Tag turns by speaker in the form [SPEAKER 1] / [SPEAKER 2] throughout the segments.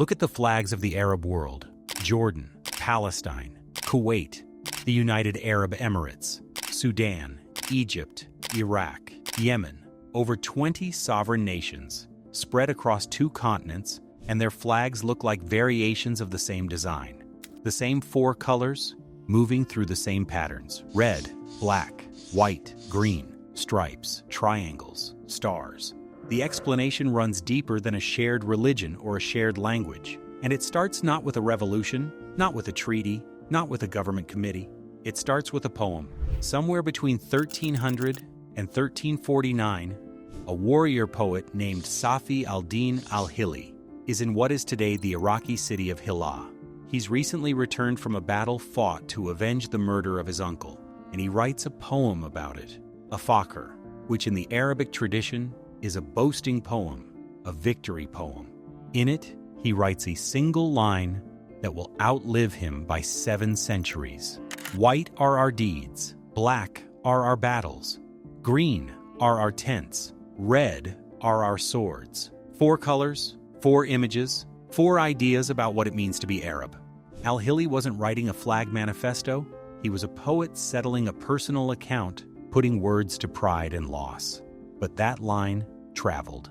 [SPEAKER 1] Look at the flags of the Arab world: Jordan, Palestine, Kuwait, the United Arab Emirates, Sudan, Egypt, Iraq, Yemen. Over 20 sovereign nations, spread across 2 continents, and their flags look like variations of the same design. The same 4 colors, moving through the same patterns: red, black, white, green, stripes, triangles, stars. The explanation runs deeper than a shared religion or a shared language, and it starts not with a revolution, not with a treaty, not with a government committee. It starts with a poem. Somewhere between 1300 and 1349, a warrior poet named Safi al-Din al-Hili is in what is today the Iraqi city of Hillah. He's recently returned from a battle fought to avenge the murder of his uncle, and he writes a poem about it, a fakhr, which in the Arabic tradition is a boasting poem, a victory poem. In it, he writes a single line that will outlive him by 7 centuries. White are our deeds, black are our battles, green are our tents, red are our swords. 4 colors, 4 images, 4 ideas about what it means to be Arab. Al-Hili wasn't writing a flag manifesto, he was a poet settling a personal account, putting words to pride and loss. But that line traveled.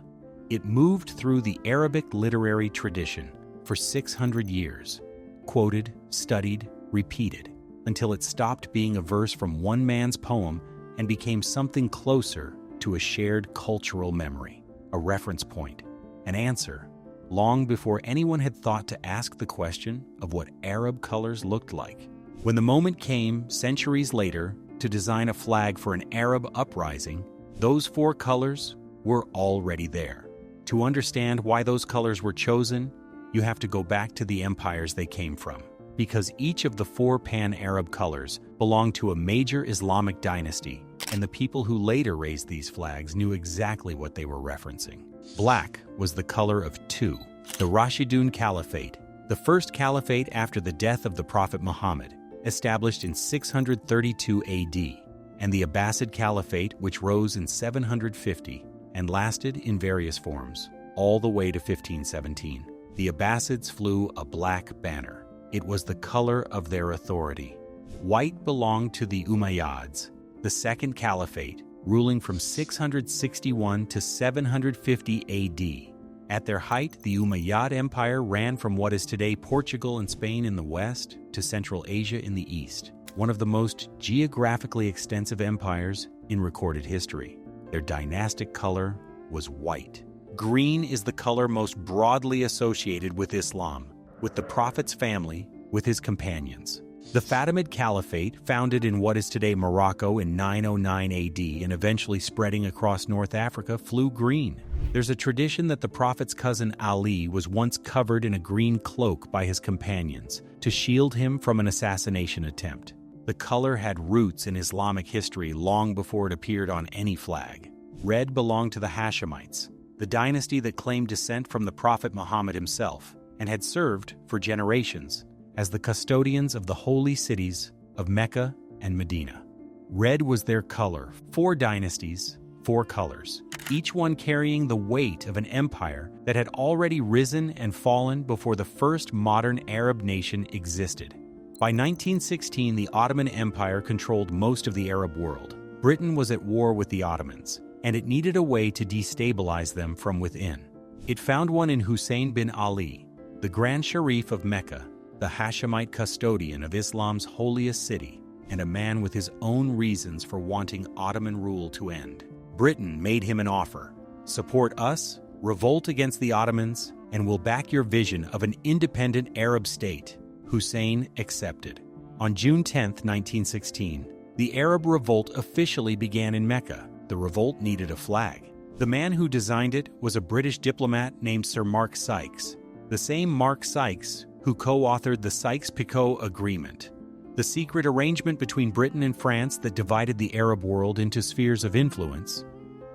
[SPEAKER 1] It moved through the Arabic literary tradition for 600 years, quoted, studied, repeated, until it stopped being a verse from one man's poem and became something closer to a shared cultural memory, a reference point, an answer, long before anyone had thought to ask the question of what Arab colors looked like. When the moment came, centuries later, to design a flag for an Arab uprising, those 4 colors were already there. To understand why those colors were chosen, you have to go back to the empires they came from, because each of the 4 Pan-Arab colors belonged to a major Islamic dynasty, and the people who later raised these flags knew exactly what they were referencing. Black was the color of 2, the Rashidun Caliphate, the first caliphate after the death of the Prophet Muhammad, established in 632 AD, and the Abbasid Caliphate, which rose in 750 and lasted in various forms, all the way to 1517. The Abbasids flew a black banner. It was the color of their authority. White belonged to the Umayyads, the second caliphate, ruling from 661 to 750 AD. At their height, the Umayyad Empire ran from what is today Portugal and Spain in the west to Central Asia in the east, one of the most geographically extensive empires in recorded history. Their dynastic color was white. Green is the color most broadly associated with Islam, with the Prophet's family, with his companions. The Fatimid Caliphate, founded in what is today Morocco in 909 AD and eventually spreading across North Africa, flew green. There's a tradition that the Prophet's cousin Ali was once covered in a green cloak by his companions to shield him from an assassination attempt. The color had roots in Islamic history long before it appeared on any flag. Red belonged to the Hashemites, the dynasty that claimed descent from the Prophet Muhammad himself and had served for generations as the custodians of the holy cities of Mecca and Medina. Red was their color. 4 dynasties, 4 colors, each one carrying the weight of an empire that had already risen and fallen before the first modern Arab nation existed. By 1916, the Ottoman Empire controlled most of the Arab world. Britain was at war with the Ottomans, and it needed a way to destabilize them from within. It found one in Hussein bin Ali, the Grand Sharif of Mecca, the Hashemite custodian of Islam's holiest city, and a man with his own reasons for wanting Ottoman rule to end. Britain made him an offer: support us, revolt against the Ottomans, and we'll back your vision of an independent Arab state. Hussein accepted. On June 10, 1916, the Arab Revolt officially began in Mecca. The revolt needed a flag. The man who designed it was a British diplomat named Sir Mark Sykes, the same Mark Sykes who co-authored the Sykes-Picot Agreement, the secret arrangement between Britain and France that divided the Arab world into spheres of influence,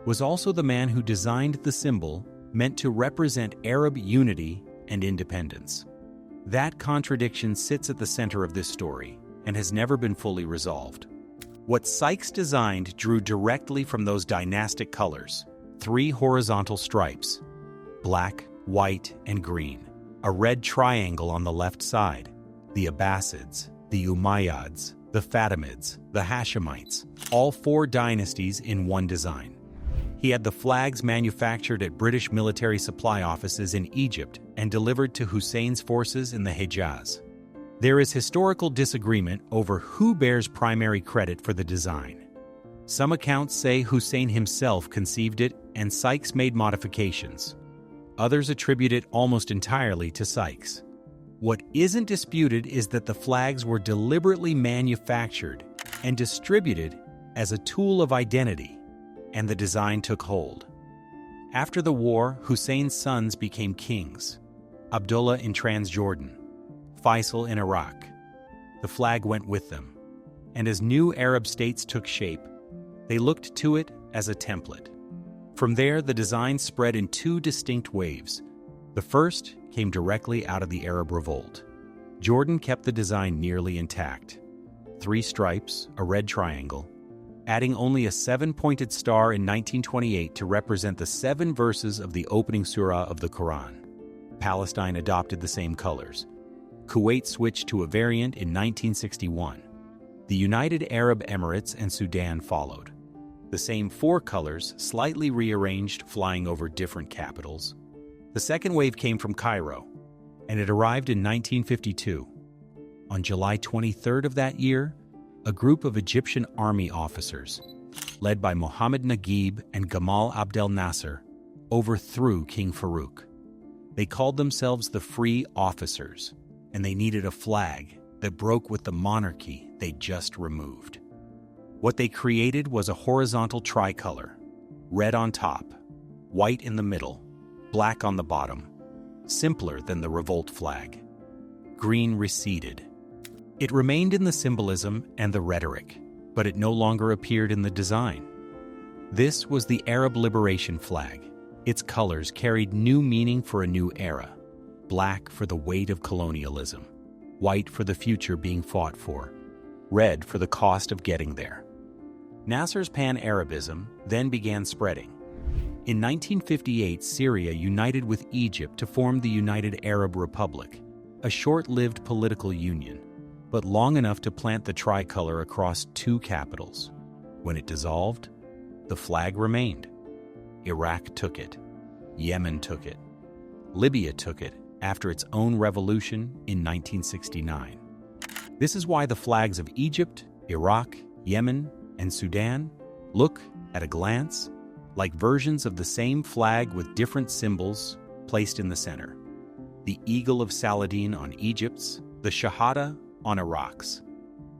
[SPEAKER 1] was also the man who designed the symbol meant to represent Arab unity and independence. That contradiction sits at the center of this story and has never been fully resolved. What Sykes designed drew directly from those dynastic colors: 3 horizontal stripes, black, white, and green, a red triangle on the left side, the Abbasids, the Umayyads, the Fatimids, the Hashemites, all 4 dynasties in one design. He had the flags manufactured at British military supply offices in Egypt and delivered to Hussein's forces in the Hejaz. There is historical disagreement over who bears primary credit for the design. Some accounts say Hussein himself conceived it and Sykes made modifications. Others attribute it almost entirely to Sykes. What isn't disputed is that the flags were deliberately manufactured and distributed as a tool of identity, and the design took hold. After the war, Hussein's sons became kings: Abdullah in Transjordan, Faisal in Iraq. The flag went with them, and as new Arab states took shape, they looked to it as a template. From there, the design spread in 2 distinct waves. The first came directly out of the Arab Revolt. Jordan kept the design nearly intact: 3 stripes, a red triangle, adding only a 7-pointed star in 1928 to represent the 7 verses of the opening surah of the Quran. Palestine adopted the same colors. Kuwait switched to a variant in 1961. The United Arab Emirates and Sudan followed. The same 4 colors, slightly rearranged, flying over different capitals. The second wave came from Cairo, and it arrived in 1952. On July 23rd of that year, a group of Egyptian army officers, led by Mohammed Naguib and Gamal Abdel Nasser, overthrew King Farouk. They called themselves the Free Officers, and they needed a flag that broke with the monarchy they'd just removed. What they created was a horizontal tricolor: red on top, white in the middle, black on the bottom, simpler than the revolt flag. Green receded. It remained in the symbolism and the rhetoric, but it no longer appeared in the design. This was the Arab Liberation Flag. Its colors carried new meaning for a new era: black for the weight of colonialism, white for the future being fought for, red for the cost of getting there. Nasser's Pan-Arabism then began spreading. In 1958, Syria united with Egypt to form the United Arab Republic, a short-lived political union, but long enough to plant the tricolor across 2 capitals. When it dissolved, the flag remained. Iraq took it. Yemen took it. Libya took it after its own revolution in 1969. This is why the flags of Egypt, Iraq, Yemen, and Sudan look, at a glance, like versions of the same flag with different symbols placed in the center. The eagle of Saladin on Egypt's, the Shahada on Iraq's.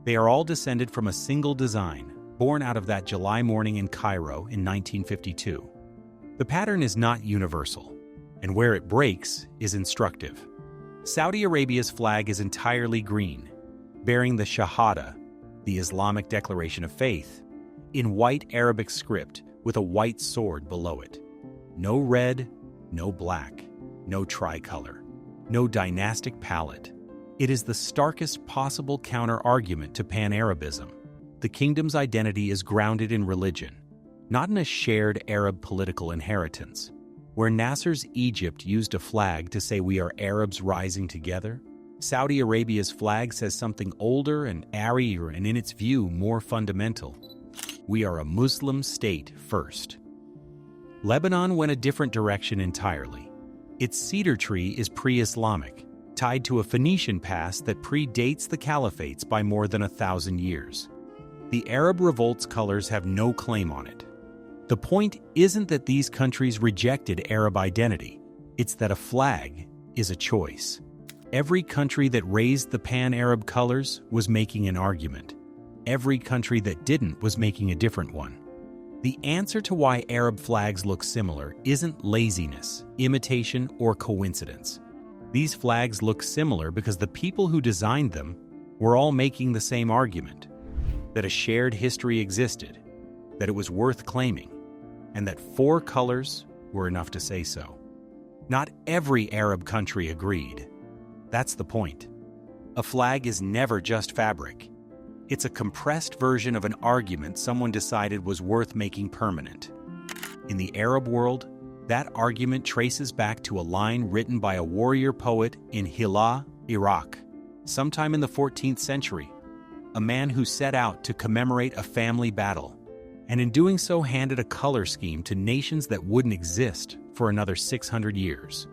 [SPEAKER 1] They are all descended from a single design, born out of that July morning in Cairo in 1952. The pattern is not universal, and where it breaks is instructive. Saudi Arabia's flag is entirely green, bearing the Shahada, the Islamic declaration of faith, in white Arabic script with a white sword below it. No red, no black, no tricolor, no dynastic palette. It is the starkest possible counter-argument to Pan-Arabism. The kingdom's identity is grounded in religion, not in a shared Arab political inheritance. Where Nasser's Egypt used a flag to say we are Arabs rising together, Saudi Arabia's flag says something older and airier and, in its view, more fundamental. We are a Muslim state first. Lebanon went a different direction entirely. Its cedar tree is pre-Islamic, tied to a Phoenician past that predates the caliphates by more than 1,000 years. The Arab revolt's colors have no claim on it. The point isn't that these countries rejected Arab identity. It's that a flag is a choice. Every country that raised the Pan-Arab colors was making an argument. Every country that didn't was making a different one. The answer to why Arab flags look similar isn't laziness, imitation, or coincidence. These flags look similar because the people who designed them were all making the same argument: that a shared history existed, that it was worth claiming, and that 4 colors were enough to say so. Not every Arab country agreed. That's the point. A flag is never just fabric. It's a compressed version of an argument someone decided was worth making permanent. In the Arab world, That argument traces back to a line written by a warrior poet in Hilla, Iraq, sometime in the 14th century, a man who set out to commemorate a family battle, and in doing so handed a color scheme to nations that wouldn't exist for another 600 years.